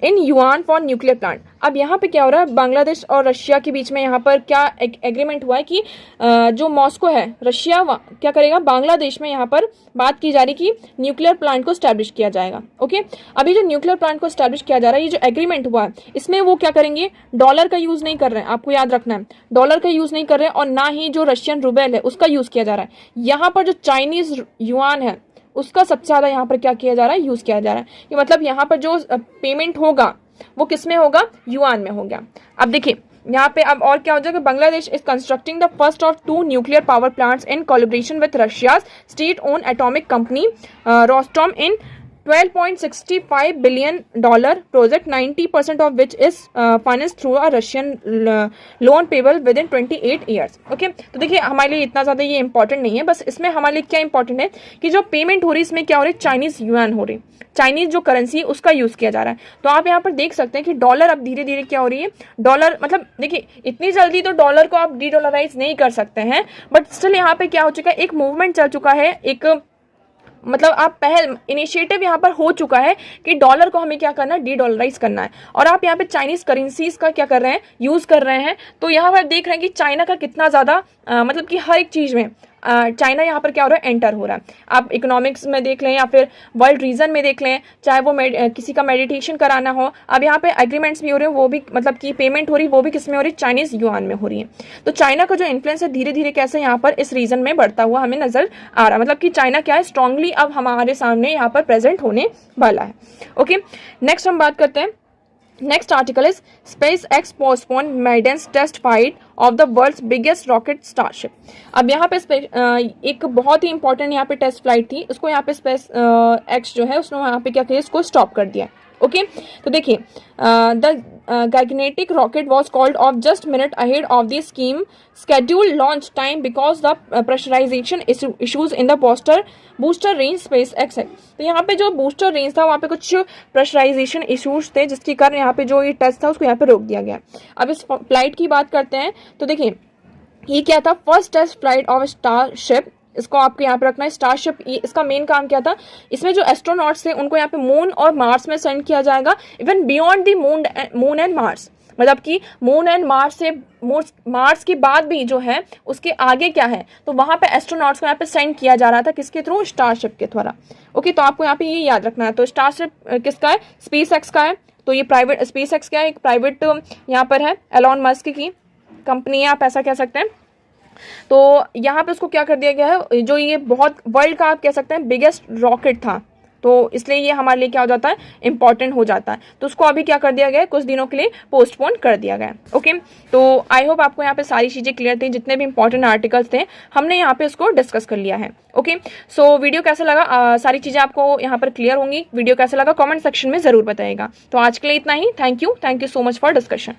in yuan for nuclear plant. अब यहाँ पे क्या हो रहा है, बांग्लादेश और रशिया के बीच में यहाँ पर क्या एग्रीमेंट हुआ है कि जो मॉस्को है, रशिया क्या करेगा, बांग्लादेश में यहाँ पर बात की जा रही कि न्यूक्लियर प्लांट को स्टैब्लिश किया जाएगा। ओके, अभी जो न्यूक्लियर प्लांट को स्टैब्लिश किया जा रहा है, ये जो एग्रीमेंट हुआ है इसमें वो क्या करेंगे, डॉलर का यूज नहीं कर रहे हैं, आपको याद रखना है, डॉलर का यूज नहीं कर रहे हैं, और ना ही जो रशियन रूबेल है उसका यूज किया जा रहा है। यहाँ पर जो चाइनीज युआन है उसका सबसे ज्यादा यहाँ पर क्या किया जा रहा है, यूज किया जा रहा है। कि मतलब यहाँ पर जो पेमेंट होगा वो किस में होगा, युआन में होगा। अब देखिए यहाँ पे अब और क्या हो जाएगा, Bangladesh is constructing the first of 2 nuclear power plants in collaboration with Russia's state owned atomic company Rosatom in $12.65 billion project, 90% of which is financed through a Russian loan payable within 28 years. Okay, तो देखिए हमारे लिए इतना ज़्यादा ये इंपॉर्टेंट नहीं है, बस इसमें हमारे लिए क्या इंपॉर्टेंट है कि जो पेमेंट हो रही है इसमें क्या हो रही है, चाइनीज युआन हो रही है, चाइनीज जो करेंसी है उसका यूज किया जा रहा है। तो आप यहाँ पर देख सकते हैं कि डॉलर अब धीरे धीरे क्या हो रही है, डॉलर मतलब देखिए इतनी जल्दी तो डॉलर को आप डीडॉलराइज नहीं कर सकते हैं, बट स्टिल यहाँ पे क्या हो चुका है, एक मूवमेंट चल चुका है, एक मतलब आप पहल इनिशिएटिव यहाँ पर हो चुका है कि डॉलर को हमें क्या करना है, डी डॉलराइज करना है। और आप यहाँ पे चाइनीज करेंसीज का क्या कर रहे हैं, यूज कर रहे हैं। तो यहाँ पर देख रहे हैं कि चाइना का कितना ज्यादा मतलब कि हर एक चीज में चाइना यहाँ पर क्या हो रहा है, एंटर हो रहा है। आप इकोनॉमिक्स में देख लें या फिर वर्ल्ड रीजन में देख लें, चाहे वो किसी का मेडिटेशन कराना हो, अब यहाँ पे एग्रीमेंट्स भी हो रहे हैं, वो भी मतलब कि पेमेंट हो रही है, वो भी किस में हो रही है, चाइनीज युआन में हो रही है। तो चाइना का जो इन्फ्लुएंस है धीरे धीरे कैसे यहाँ पर इस रीजन में बढ़ता हुआ हमें नजर आ रहा है, मतलब कि चाइना क्या है, स्ट्रांगली अब हमारे सामने यहाँ पर प्रेजेंट होने वाला है। ओके, नेक्स्ट हम बात करते हैं। Next article is SpaceX postpone maidens test flight of the world's biggest rocket Starship. अब यहाँ पे एक बहुत ही इंपॉर्टेंट यहाँ पे टेस्ट फ्लाइट थी, उसको यहाँ पे SpaceX जो है उसने यहाँ पे क्या किया, इसको स्टॉप कर दिया। ओके, तो देखिए the gigantic rocket was called off just minute ahead of the scheme scheduled launch time because the pressurization issues in the booster range SpaceX है। तो यहाँ पे जो बूस्टर रेंज था वहाँ पे कुछ प्रेशराइजेशन इश्यूज थे जिसके कारण यहाँ पे जो ये टेस्ट था उसको यहाँ पे रोक दिया गया। अब इस फ्लाइट की बात करते हैं तो देखिए ये क्या था, first test flight of Starship, इसको आपको यहाँ पे रखना है स्टारशिप। इसका मेन काम क्या था, इसमें जो एस्ट्रोनॉट्स थे उनको यहाँ पे मून और मार्स में सेंड किया जाएगा, even beyond the moon and Mars, मतलब कि मून एंड मार्स से मार्स के बाद भी जो है उसके आगे क्या है, तो वहां पे एस्ट्रोनॉट्स को यहाँ पे सेंड किया जा रहा था, किसके थ्रू, स्टारशिप के द्वारा। ओके, तो आपको यहाँ पे ये याद रखना है। तो स्टारशिप किसका है, SpaceX का है। तो ये प्राइवेट SpaceX क्या है, एक प्राइवेट यहाँ पर है, एलॉन मस्क की कंपनी है, आप ऐसा कह सकते हैं। तो यहाँ पे उसको क्या कर दिया गया है, जो ये बहुत वर्ल्ड का आप कह सकते हैं बिगेस्ट रॉकेट था, तो इसलिए ये हमारे लिए क्या हो जाता है, इंपॉर्टेंट हो जाता है। तो उसको अभी क्या कर दिया गया है, कुछ दिनों के लिए पोस्टपोन कर दिया गया है। ओके, तो आई होप आपको यहाँ पे सारी चीजें क्लियर थी, जितने भी इंपॉर्टेंट आर्टिकल्स थे हमने यहाँ पे उसको डिस्कस कर लिया है। ओके, सो वीडियो कैसा लगा, सारी चीजें आपको यहाँ पर क्लियर होंगी। वीडियो कैसा लगा कॉमेंट सेक्शन में जरूर बताइएगा। तो आज के लिए इतना ही। Thank you so much for discussion.